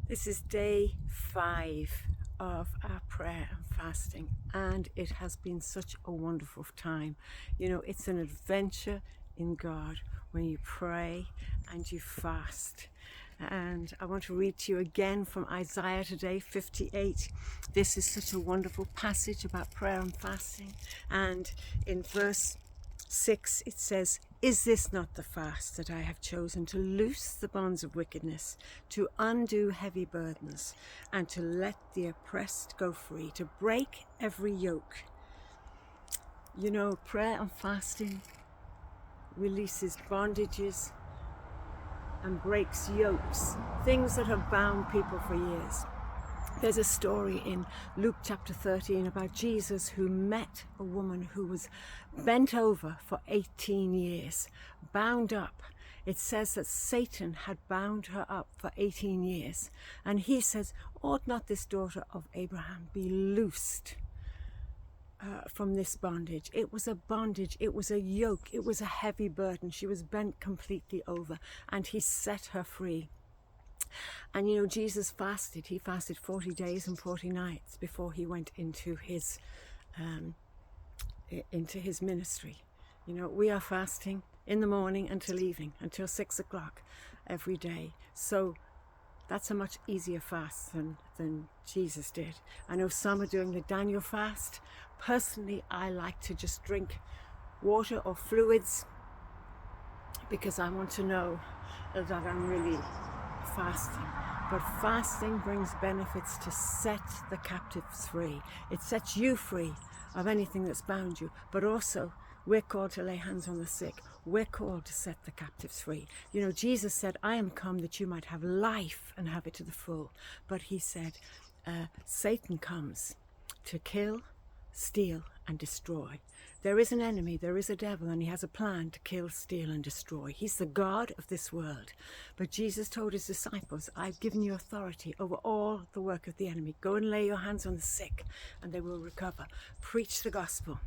This is day 5 of our prayer and fasting, and it has been such a wonderful time. You know, it's an adventure in God when you pray and you fast. And I want to read to you again from Isaiah today, 58. This is such a wonderful passage about prayer and fasting. And in verse 6 it says, "Is this not the fast that I have chosen, to loose the bonds of wickedness, to undo heavy burdens, and to let the oppressed go free, to break every yoke?" You know, prayer and fasting releases bondages and breaks yokes, things that have bound people for years. There's a story in Luke chapter 13 about Jesus who met a woman who was bent over for 18 years, bound up. It says that Satan had bound her up for 18 years. And he says, "Ought not this daughter of Abraham be loosed from this bondage?" It was a bondage, it was a yoke, it was a heavy burden. She was bent completely over, and he set her free. And you know, Jesus fasted. He fasted 40 days and 40 nights before he went into his ministry. You know, we are fasting in the morning until evening, until 6 o'clock every day. So that's a much easier fast than Jesus did. I know some are doing the Daniel fast. Personally, I like to just drink water or fluids because I want to know that I'm really fasting. But fasting brings benefits to set the captives free. It sets you free of anything that's bound you, but also we're called to lay hands on the sick. We're called to set the captives free. You know, Jesus said, "I am come that you might have life and have it to the full." But he said, Satan comes to kill, steal and destroy. There is an enemy, there is a devil, and he has a plan to kill, steal and destroy. He's the God of this world. But Jesus told his disciples, "I've given you authority over all the work of the enemy. Go and lay your hands on the sick and they will recover. Preach the gospel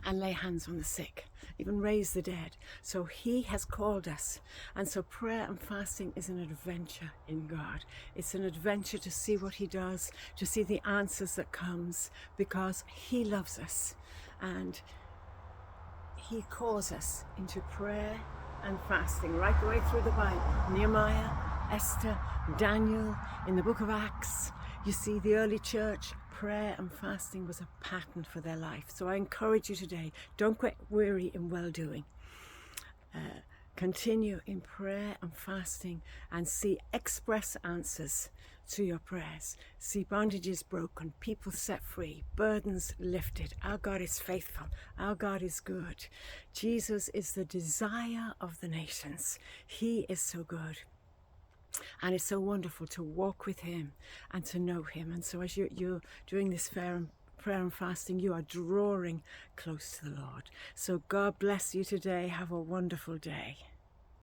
and lay hands on the sick, even raise the dead." So he has called us. And so prayer and fasting is an adventure in God. It's an adventure to see what he does, to see the answers that comes, because he loves us and he calls us into prayer and fasting right the way through the Bible. Nehemiah, Esther, Daniel, in the book of Acts. You see, the early church, prayer and fasting was a pattern for their life. So I encourage you today, don't get weary in well-doing. Continue in prayer and fasting and see express answers to your prayers. See bondages broken, people set free, burdens lifted. Our God is faithful. Our God is good. Jesus is the desire of the nations. He is so good. And it's so wonderful to walk with him and to know him. And so as you're doing this prayer and fasting, you are drawing close to the Lord. So God bless you today. Have a wonderful day.